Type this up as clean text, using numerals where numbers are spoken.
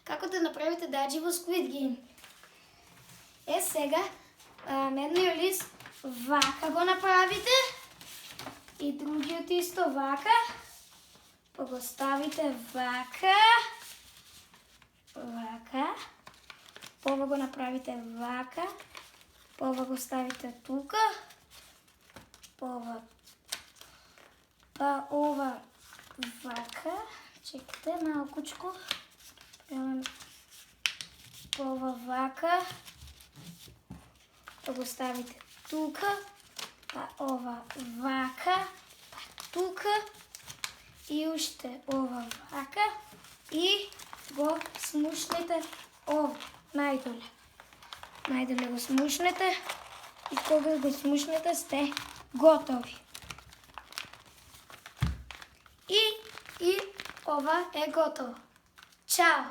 како да направите даџи во Squid Game. Сега на едниот лист вака го направите и другиот исто вака. Па го ставите вака. Вака. Ова го направите вака. Ова го ставите тука. Ова. Па ова вака. Чекайте малкучко. Ова вака. Па го ставите тука. Па ова вака. Па тука. И уште ова вака. И го смушнете ова. Најдоле. Најдоле го смушнете. И кога го смушнете сте готови. И ова е готово. Чао!